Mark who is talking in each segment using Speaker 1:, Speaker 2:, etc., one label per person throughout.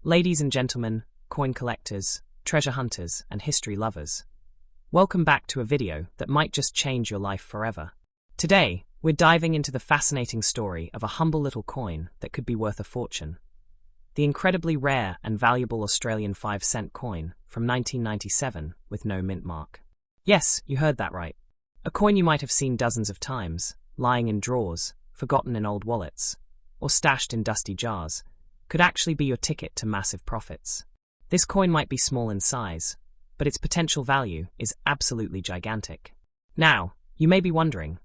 Speaker 1: Ladies and gentlemen, coin collectors, treasure hunters, and history lovers, welcome back to a video that might just change your life forever. Today, we're diving into the fascinating story of a humble little coin that could be worth a fortune. The incredibly rare and valuable Australian 5-cent coin from 1997 with no mint mark. Yes, you heard that right. A coin you might have seen dozens of times, lying in drawers, forgotten in old wallets, or stashed in dusty jars, could actually be your ticket to massive profits. This coin might be small in size, but its potential value is absolutely gigantic. Now, you may be wondering,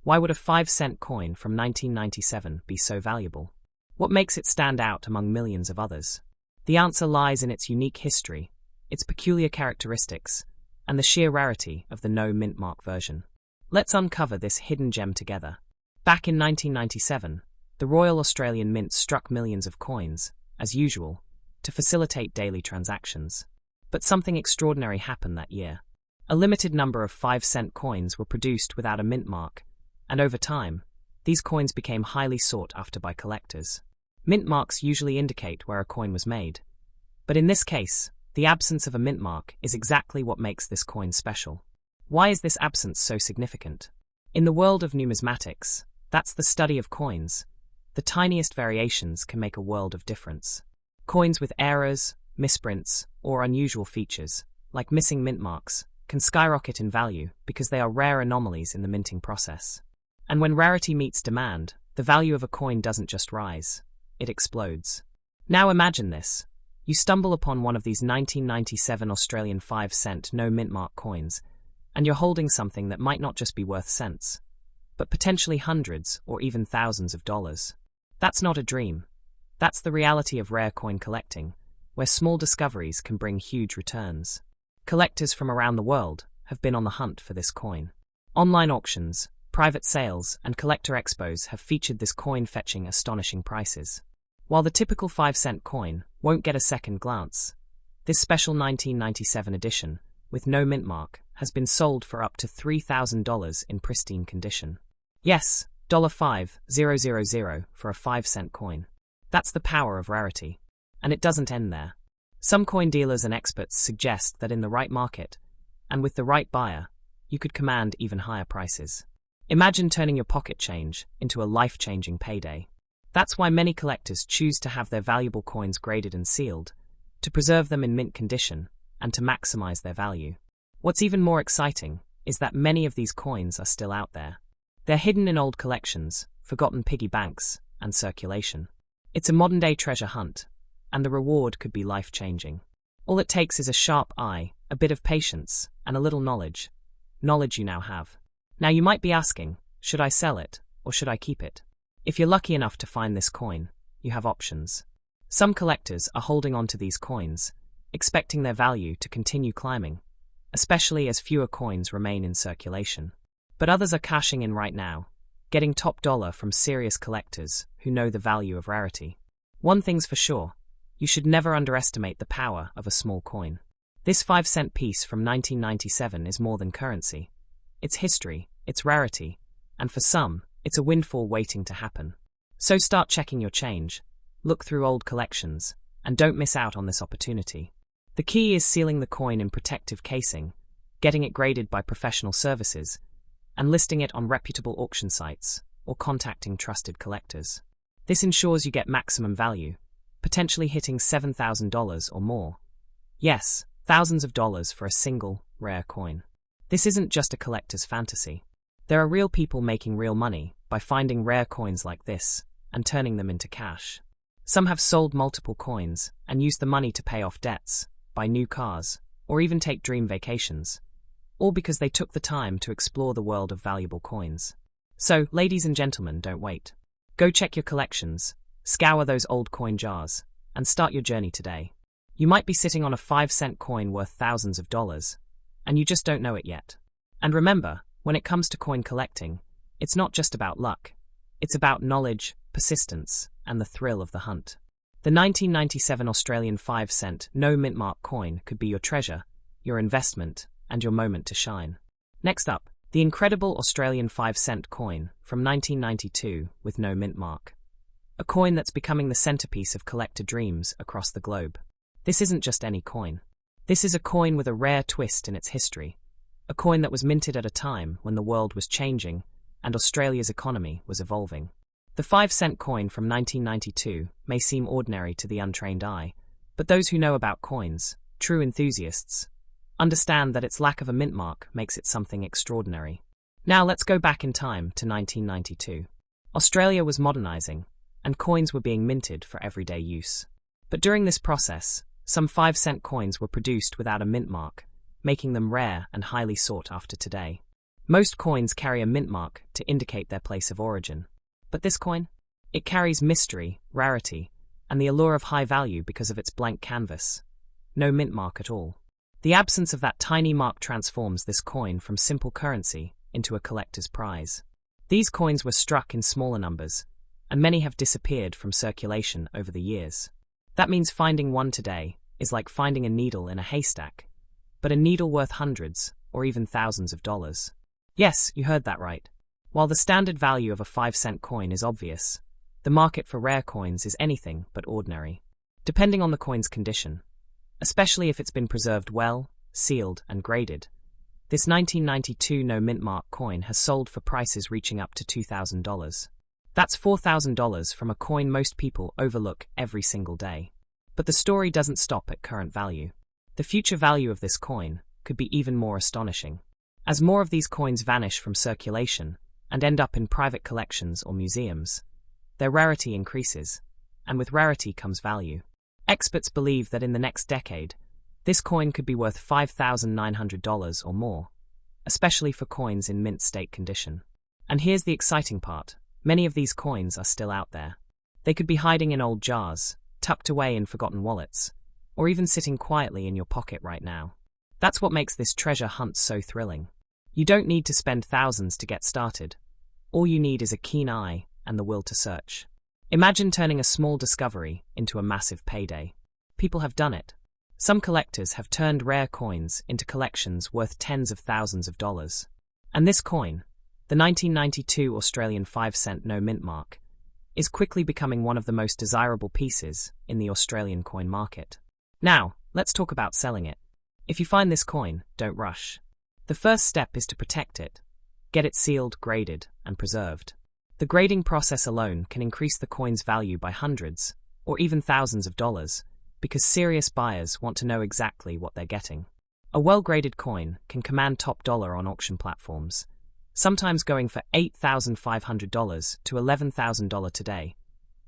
Speaker 1: why would a 5-cent coin from 1997 be so valuable? What makes it stand out among millions of others? The answer lies in its unique history, its peculiar characteristics, and the sheer rarity of the no mint mark version. Let's uncover this hidden gem together. Back in 1997, the Royal Australian Mint struck millions of coins, as usual, to facilitate daily transactions. But something extraordinary happened that year. A limited number of 5-cent coins were produced without a mint mark, and over time, these coins became highly sought after by collectors. Mint marks usually indicate where a coin was made, but in this case, the absence of a mint mark is exactly what makes this coin special. Why is this absence so significant? In the world of numismatics, that's the study of coins, the tiniest variations can make a world of difference. Coins with errors, misprints, or unusual features, like missing mint marks, can skyrocket in value because they are rare anomalies in the minting process. And when rarity meets demand, the value of a coin doesn't just rise, it explodes. Now imagine this. You stumble upon one of these 1997 Australian 5-cent no mint mark coins, and you're holding something that might not just be worth cents, but potentially hundreds or even thousands of dollars. That's not a dream. That's the reality of rare coin collecting, where small discoveries can bring huge returns. Collectors from around the world have been on the hunt for this coin. Online auctions, private sales, and collector expos have featured this coin fetching astonishing prices. While the typical 5-cent coin won't get a second glance, this special 1997 edition, with no mint mark, has been sold for up to $3,000 in pristine condition. Yes, $5,000 for a 5-cent coin. That's the power of rarity. And it doesn't end there. Some coin dealers and experts suggest that in the right market, and with the right buyer, you could command even higher prices. Imagine turning your pocket change into a life-changing payday. That's why many collectors choose to have their valuable coins graded and sealed, to preserve them in mint condition, and to maximize their value. What's even more exciting is that many of these coins are still out there. They're hidden in old collections, forgotten piggy banks, and circulation. It's a modern-day treasure hunt, and the reward could be life-changing. All it takes is a sharp eye, a bit of patience, and a little knowledge. Knowledge you now have. Now you might be asking, should I sell it, or should I keep it? If you're lucky enough to find this coin, you have options. Some collectors are holding on to these coins, expecting their value to continue climbing, especially as fewer coins remain in circulation. But others are cashing in right now, getting top dollar from serious collectors who know the value of rarity. One thing's for sure, you should never underestimate the power of a small coin. This 5-cent piece from 1997 is more than currency. It's history, it's rarity, and for some, it's a windfall waiting to happen. So start checking your change, look through old collections, and don't miss out on this opportunity. The key is sealing the coin in protective casing, getting it graded by professional services, and listing it on reputable auction sites, or contacting trusted collectors. This ensures you get maximum value, potentially hitting $7,000 or more. Yes, thousands of dollars for a single, rare coin. This isn't just a collector's fantasy. There are real people making real money by finding rare coins like this and turning them into cash. Some have sold multiple coins and used the money to pay off debts, buy new cars, or even take dream vacations, all because they took the time to explore the world of valuable coins. So, ladies and gentlemen, don't wait. Go check your collections, scour those old coin jars, and start your journey today. You might be sitting on a 5-cent coin worth thousands of dollars, and you just don't know it yet. And remember, when it comes to coin collecting, it's not just about luck. It's about knowledge, persistence, and the thrill of the hunt. The 1997 Australian 5-cent no mint mark coin could be your treasure, your investment, and your moment to shine. Next up, the incredible Australian 5-cent coin from 1992 with no mint mark. a coin that's becoming the centerpiece of collector dreams across the globe. This isn't just any coin. This is a coin with a rare twist in its history, a coin that was minted at a time when the world was changing and Australia's economy was evolving. The 5-cent coin from 1992 may seem ordinary to the untrained eye, but those who know about coins, true enthusiasts, understand that its lack of a mint mark makes it something extraordinary. Now let's go back in time to 1992. Australia was modernizing, and coins were being minted for everyday use. But during this process, some 5-cent coins were produced without a mint mark, making them rare and highly sought after today. Most coins carry a mint mark to indicate their place of origin. But this coin? It carries mystery, rarity, and the allure of high value because of its blank canvas. No mint mark at all. The absence of that tiny mark transforms this coin from simple currency into a collector's prize. These coins were struck in smaller numbers, and many have disappeared from circulation over the years. That means finding one today is like finding a needle in a haystack, but a needle worth hundreds or even thousands of dollars. Yes, you heard that right. While the standard value of a 5-cent coin is obvious, the market for rare coins is anything but ordinary. Depending on the coin's condition, especially if it's been preserved well, sealed, and graded, this 1992 no mint mark coin has sold for prices reaching up to $2,000. That's $4,000 from a coin most people overlook every single day. But the story doesn't stop at current value. The future value of this coin could be even more astonishing. As more of these coins vanish from circulation and end up in private collections or museums, their rarity increases, and with rarity comes value. Experts believe that in the next decade, this coin could be worth $5,900 or more, especially for coins in mint state condition. And here's the exciting part. Many of these coins are still out there. They could be hiding in old jars, tucked away in forgotten wallets, or even sitting quietly in your pocket right now. That's what makes this treasure hunt so thrilling. You don't need to spend thousands to get started. All you need is a keen eye and the will to search. Imagine turning a small discovery into a massive payday. People have done it. Some collectors have turned rare coins into collections worth tens of thousands of dollars. And this coin, the 1992 Australian 5-cent no mint mark, is quickly becoming one of the most desirable pieces in the Australian coin market. Now, let's talk about selling it. If you find this coin, don't rush. The first step is to protect it. Get it sealed, graded, and preserved. The grading process alone can increase the coin's value by hundreds, or even thousands of dollars, because serious buyers want to know exactly what they're getting. A well-graded coin can command top dollar on auction platforms, sometimes going for $8,500 to $11,000 today,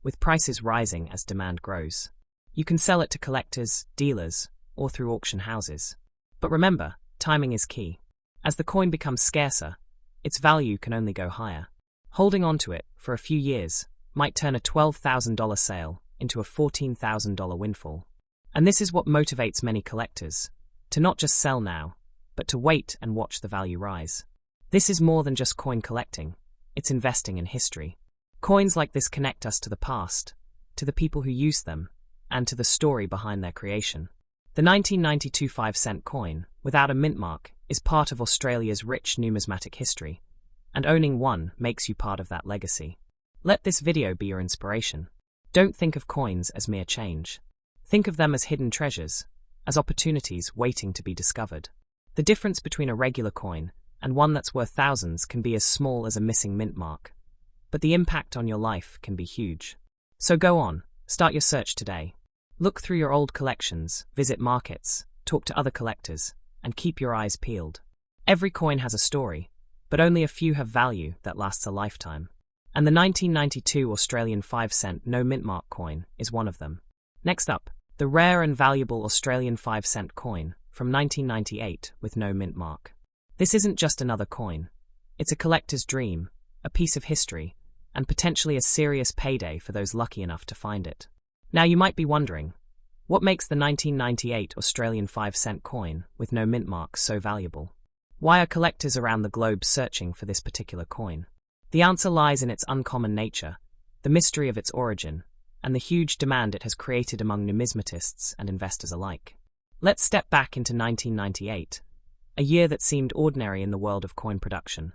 Speaker 1: with prices rising as demand grows. You can sell it to collectors, dealers, or through auction houses. But remember, timing is key. As the coin becomes scarcer, its value can only go higher. Holding on to it for a few years might turn a $12,000 sale into a $14,000 windfall. And this is what motivates many collectors, to not just sell now, but to wait and watch the value rise. This is more than just coin collecting, it's investing in history. Coins like this connect us to the past, to the people who used them, and to the story behind their creation. The 1992 5-cent coin, without a mint mark, is part of Australia's rich numismatic history, and owning one makes you part of that legacy. Let this video be your inspiration. Don't think of coins as mere change. Think of them as hidden treasures, as opportunities waiting to be discovered. The difference between a regular coin and one that's worth thousands can be as small as a missing mint mark, but the impact on your life can be huge. So go on, start your search today. Look through your old collections, visit markets, talk to other collectors, and keep your eyes peeled. Every coin has a story, but only a few have value that lasts a lifetime. And the 1992 Australian 5-cent no mint mark coin is one of them. Next up, the rare and valuable Australian 5-cent coin from 1998 with no mint mark. This isn't just another coin. It's a collector's dream, a piece of history, and potentially a serious payday for those lucky enough to find it. Now you might be wondering, what makes the 1998 Australian 5-cent coin with no mint mark so valuable? Why are collectors around the globe searching for this particular coin? The answer lies in its uncommon nature, the mystery of its origin, and the huge demand it has created among numismatists and investors alike. Let's step back into 1998, a year that seemed ordinary in the world of coin production,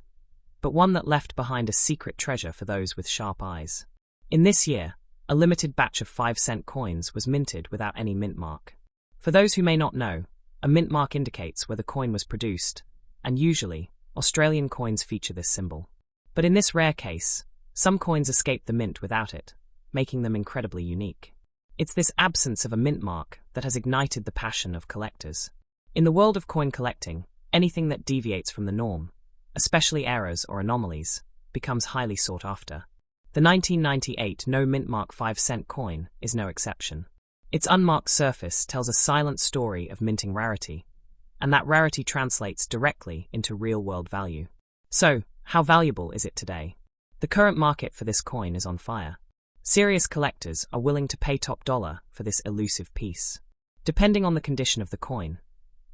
Speaker 1: but one that left behind a secret treasure for those with sharp eyes. In this year, A limited batch of 5-cent coins was minted without any mint mark. For those who may not know, a mint mark indicates where the coin was produced, and usually, Australian coins feature this symbol. But in this rare case, some coins escape the mint without it, making them incredibly unique. It's this absence of a mint mark that has ignited the passion of collectors. In the world of coin collecting, anything that deviates from the norm, especially errors or anomalies, becomes highly sought after. The 1998 no mint mark 5-cent coin is no exception. Its unmarked surface tells a silent story of minting rarity, and that rarity translates directly into real-world value. So, how valuable is it today? The current market for this coin is on fire. Serious collectors are willing to pay top dollar for this elusive piece. Depending on the condition of the coin,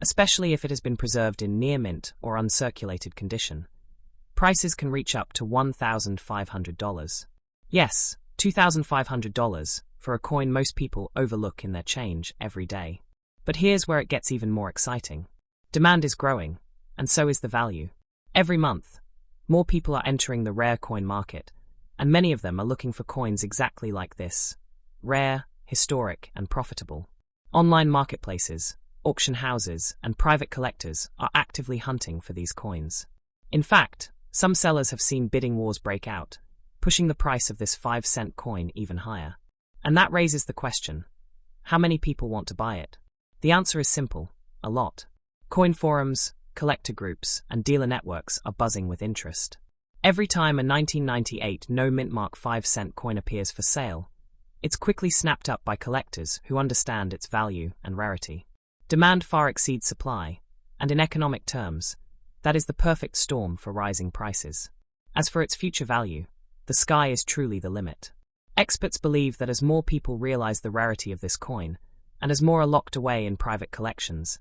Speaker 1: especially if it has been preserved in near-mint or uncirculated condition, prices can reach up to $1,500. Yes, $2,500 for a coin most people overlook in their change every day. But here's where it gets even more exciting. Demand is growing, and so is the value. Every month, more people are entering the rare coin market, and many of them are looking for coins exactly like this: rare, historic, and profitable. Online marketplaces, auction houses, and private collectors are actively hunting for these coins. In fact, some sellers have seen bidding wars break out, pushing the price of this 5-cent coin even higher. And that raises the question: how many people want to buy it? The answer is simple: a lot. Coin forums, collector groups, and dealer networks are buzzing with interest. Every time a 1998 no mint mark 5-cent coin appears for sale, it's quickly snapped up by collectors who understand its value and rarity. Demand far exceeds supply, and in economic terms, that is the perfect storm for rising prices. As for its future value, the sky is truly the limit. Experts believe that as more people realize the rarity of this coin, and as more are locked away in private collections,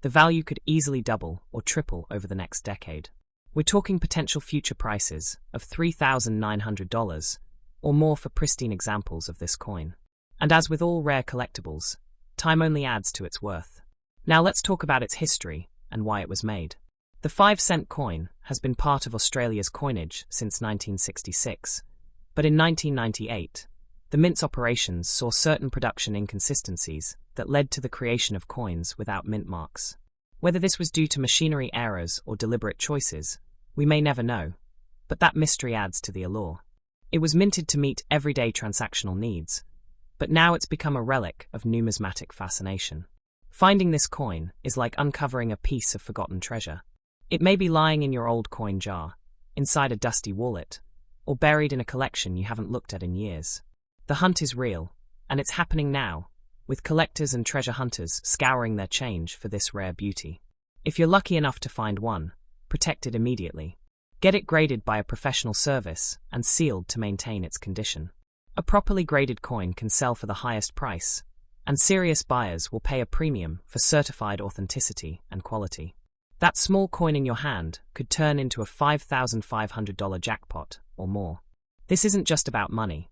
Speaker 1: the value could easily double or triple over the next decade. We're talking potential future prices of $3,900 or more for pristine examples of this coin. And as with all rare collectibles, time only adds to its worth. Now let's talk about its history and why it was made. The 5-cent coin has been part of Australia's coinage since 1966, but in 1998, the mint's operations saw certain production inconsistencies that led to the creation of coins without mint marks. Whether this was due to machinery errors or deliberate choices, we may never know, but that mystery adds to the allure. It was minted to meet everyday transactional needs, but now it's become a relic of numismatic fascination. Finding this coin is like uncovering a piece of forgotten treasure. It may be lying in your old coin jar, inside a dusty wallet, or buried in a collection you haven't looked at in years. The hunt is real, and it's happening now, with collectors and treasure hunters scouring their change for this rare beauty. If you're lucky enough to find one, protect it immediately. Get it graded by a professional service and sealed to maintain its condition. A properly graded coin can sell for the highest price, and serious buyers will pay a premium for certified authenticity and quality. That small coin in your hand could turn into a $5,500 jackpot or more. This isn't just about money.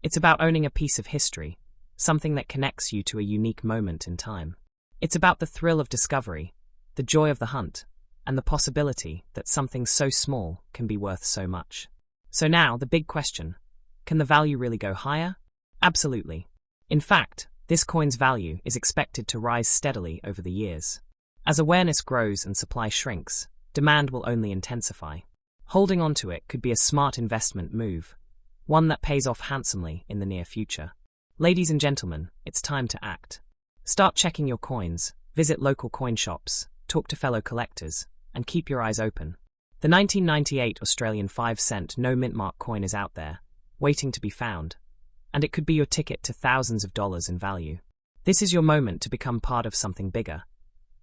Speaker 1: It's about owning a piece of history, something that connects you to a unique moment in time. It's about the thrill of discovery, the joy of the hunt, and the possibility that something so small can be worth so much. So now, the big question: can the value really go higher? Absolutely. In fact, this coin's value is expected to rise steadily over the years. As awareness grows and supply shrinks, demand will only intensify. Holding on to it could be a smart investment move, one that pays off handsomely in the near future. Ladies and gentlemen, it's time to act. Start checking your coins, visit local coin shops, talk to fellow collectors, and keep your eyes open. The 1998 Australian 5-cent no mint mark coin is out there, waiting to be found, and it could be your ticket to thousands of dollars in value. This is your moment to become part of something bigger,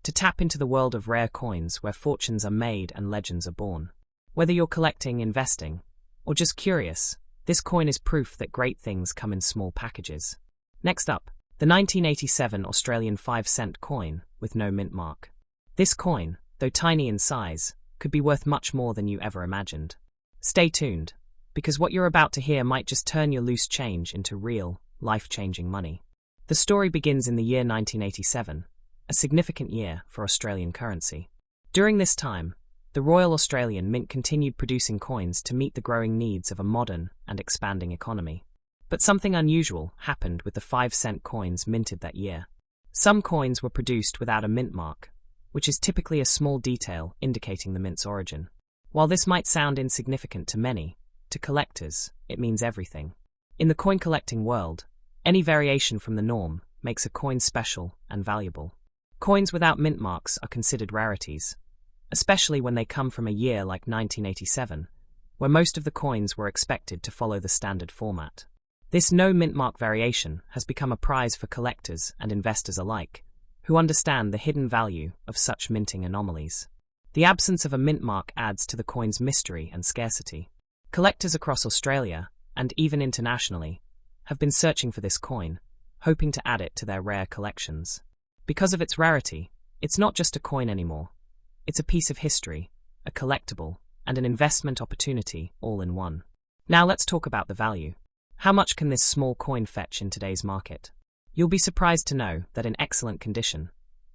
Speaker 1: to tap into the world of rare coins where fortunes are made and legends are born. Whether you're collecting, investing, or just curious, this coin is proof that great things come in small packages. Next up, the 1987 Australian 5-cent coin with no mint mark. This coin, though tiny in size, could be worth much more than you ever imagined. Stay tuned, because what you're about to hear might just turn your loose change into real, life-changing money. The story begins in the year 1987, a significant year for Australian currency. During this time, the Royal Australian Mint continued producing coins to meet the growing needs of a modern and expanding economy. But something unusual happened with the 5-cent coins minted that year. Some coins were produced without a mint mark, which is typically a small detail indicating the mint's origin. While this might sound insignificant to many, to collectors, it means everything. In the coin collecting world, any variation from the norm makes a coin special and valuable. Coins without mint marks are considered rarities, especially when they come from a year like 1987, where most of the coins were expected to follow the standard format. This no mint mark variation has become a prize for collectors and investors alike, who understand the hidden value of such minting anomalies. The absence of a mint mark adds to the coin's mystery and scarcity. Collectors across Australia, and even internationally, have been searching for this coin, hoping to add it to their rare collections. Because of its rarity, it's not just a coin anymore. It's a piece of history, a collectible, and an investment opportunity all in one. Now let's talk about the value. How much can this small coin fetch in today's market? You'll be surprised to know that in excellent condition,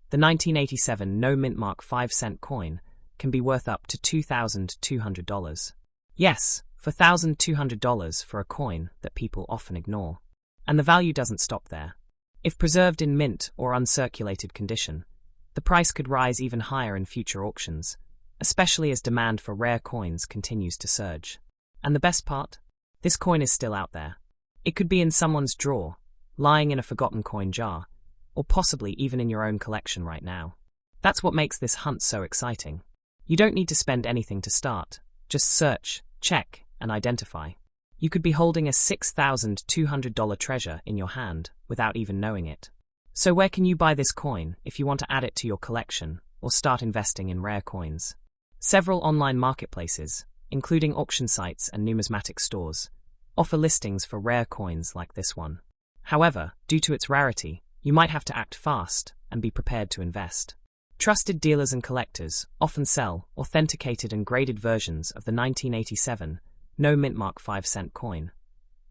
Speaker 1: the 1987 no mint mark 5-cent coin can be worth up to $2,200. Yes, for $1,200 for a coin that people often ignore. And the value doesn't stop there. If preserved in mint or uncirculated condition, the price could rise even higher in future auctions, especially as demand for rare coins continues to surge. And the best part? This coin is still out there. It could be in someone's drawer, lying in a forgotten coin jar, or possibly even in your own collection right now. That's what makes this hunt so exciting. You don't need to spend anything to start. Just search, check, and identify. You could be holding a $6,200 treasure in your hand without even knowing it. So where can you buy this coin if you want to add it to your collection or start investing in rare coins? Several online marketplaces, including auction sites and numismatic stores, offer listings for rare coins like this one. However, due to its rarity, you might have to act fast and be prepared to invest. Trusted dealers and collectors often sell authenticated and graded versions of the 1987 no mint mark 5-cent coin,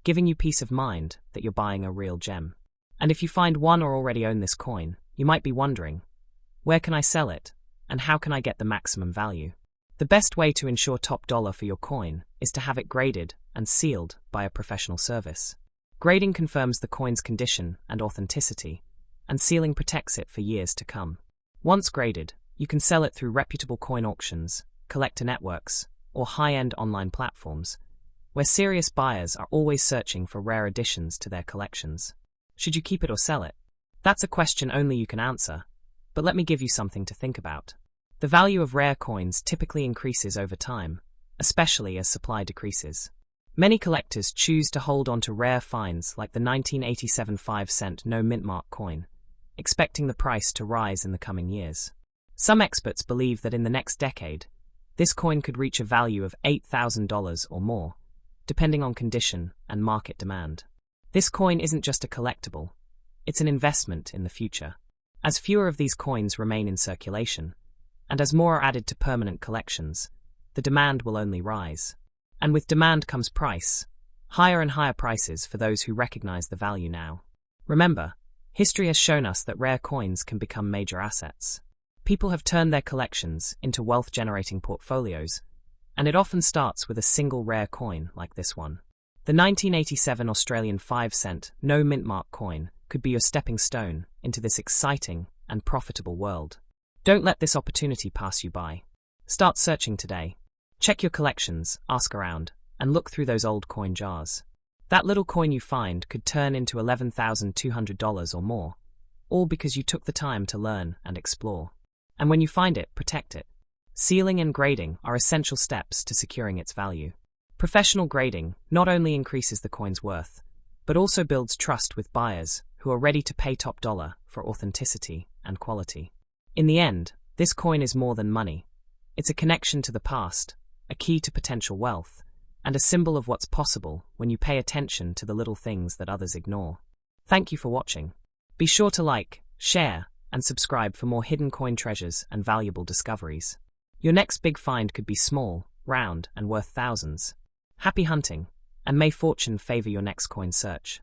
Speaker 1: giving you peace of mind that you're buying a real gem. And if you find one or already own this coin, you might be wondering, where can I sell it, and how can I get the maximum value? The best way to ensure top dollar for your coin is to have it graded and sealed by a professional service. Grading confirms the coin's condition and authenticity, and sealing protects it for years to come. Once graded, you can sell it through reputable coin auctions, collector networks, or high-end online platforms, where serious buyers are always searching for rare additions to their collections. Should you keep it or sell it? That's a question only you can answer, but let me give you something to think about. The value of rare coins typically increases over time, especially as supply decreases. Many collectors choose to hold on to rare finds like the 1987 5-cent no mint mark coin, expecting the price to rise in the coming years. Some experts believe that in the next decade, this coin could reach a value of $8,000 or more, depending on condition and market demand. This coin isn't just a collectible, it's an investment in the future. As fewer of these coins remain in circulation, and as more are added to permanent collections, the demand will only rise. And with demand comes price, higher and higher prices for those who recognize the value now. Remember, history has shown us that rare coins can become major assets. People have turned their collections into wealth-generating portfolios, and it often starts with a single rare coin like this one. The 1987 Australian 5-cent no mint mark coin could be your stepping stone into this exciting and profitable world. Don't let this opportunity pass you by. Start searching today. Check your collections, ask around, and look through those old coin jars. That little coin you find could turn into $11,200 or more, all because you took the time to learn and explore. And when you find it, protect it. Sealing and grading are essential steps to securing its value. Professional grading not only increases the coin's worth, but also builds trust with buyers who are ready to pay top dollar for authenticity and quality. In the end, this coin is more than money. It's a connection to the past, a key to potential wealth, and a symbol of what's possible when you pay attention to the little things that others ignore. Thank you for watching. Be sure to like, share, and subscribe for more hidden coin treasures and valuable discoveries. Your next big find could be small, round, and worth thousands. Happy hunting, and may fortune favor your next coin search.